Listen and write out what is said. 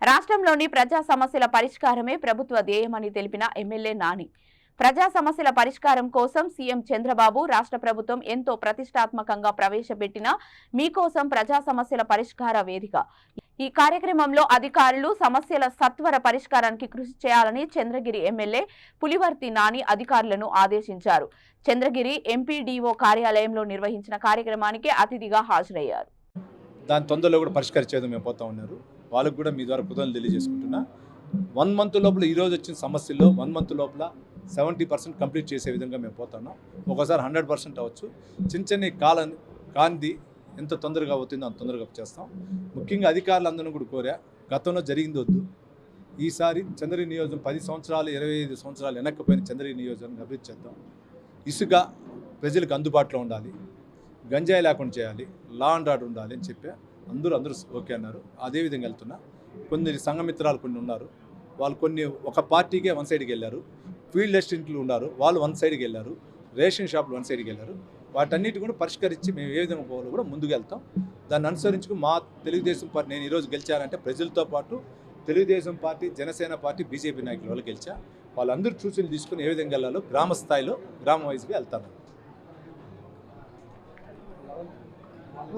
రాష్ట్రంలోని ప్రజా సమస్యల పరిష్కారమే ప్రభుత్వ ధ్యేయమని తెలిపిన ఎమ్మెల్యే నాని ప్రజా సమస్యల పరిష్కారం కోసం సీఎం చంద్రబాబు రాష్ట్ర ప్రభుత్వం ఎంతో ప్రతిష్టాత్మకంగా ప్రవేశపెట్టిన మీకోసం ప్రజా సమస్యల పరిష్కార వేదిక ఈ కార్యక్రమంలో అధికారులు సమస్యల సత్వర పరిష్కారానికి కృషి చేయాలని చంద్రగిరి ఎమ్మెల్యే పులివర్తి నాని అధికారులను ఆదేశించారు. చంద్రగిరి ఎంపీడీఓ కార్యాలయంలో నిర్వహించిన కార్యక్రమానికి అతిథిగా హాజరయ్యారు. దాని తొందరలో కూడా పరిష్కరించేది మేము పోతా ఉన్నారు. వాళ్ళకు కూడా మీ ద్వారా కృతజ్ఞతలు తెలియజేసుకుంటున్నా. 1 మంత్ లోపల ఈరోజు వచ్చిన సమస్యల్లో 1 మంత్ లోపల 70% కంప్లీట్ చేసే విధంగా మేము పోతున్నాం. ఒకసారి 100% అవ్వచ్చు. చిన్న కాంతి ఎంత తొందరగా అవుతుందో అంత తొందరగా చేస్తాం. ముఖ్యంగా అధికారులందరూ కూడా కోరా, గతంలో జరిగింది వద్దు, ఈసారి చంద్రగిరి నియోజకం 10 సంవత్సరాలు 25 సంవత్సరాలు వెనక్కిపోయిన చంద్రగిరి నియోజకం అభివృద్ధి చేద్దాం. ఇసుక ప్రజలకు అందుబాటులో ఉండాలి, గంజాయి లేకుండా చేయాలి, లా అండ్ ఆర్డర్ ఉండాలి అని చెప్పి అందరూ ఓకే అన్నారు. అదేవిధంగా వెళ్తున్నా. కొన్ని సంఘమిత్రాలు కొన్ని ఉన్నారు, వాళ్ళు కొన్ని ఒక పార్టీకే 1 సైడ్కి వెళ్ళారు. ఫీల్డ్ అసిస్టెంట్లు ఉన్నారు, వాళ్ళు 1 సైడ్కి వెళ్ళారు. రేషన్ షాపులు 1 సైడ్కి వెళ్ళారు. వాటన్నిటి కూడా పరిష్కరించి మేము ఏ విధంగా పోవాలో కూడా ముందుకు వెళ్తాం. దాన్ని అనుసరించుకు మా తెలుగుదేశం పార్టీ నేను ఈరోజు గెలిచానంటే ప్రజలతో పాటు Telugu Desam party, Janasena party, BJP నాయకులు వాళ్ళు గెలిచా. వాళ్ళందరూ సూచనలు తీసుకుని ఏ విధంగా వెళ్ళాలో గ్రామ స్థాయిలో గ్రామ వైజ్గా వెళ్తాను.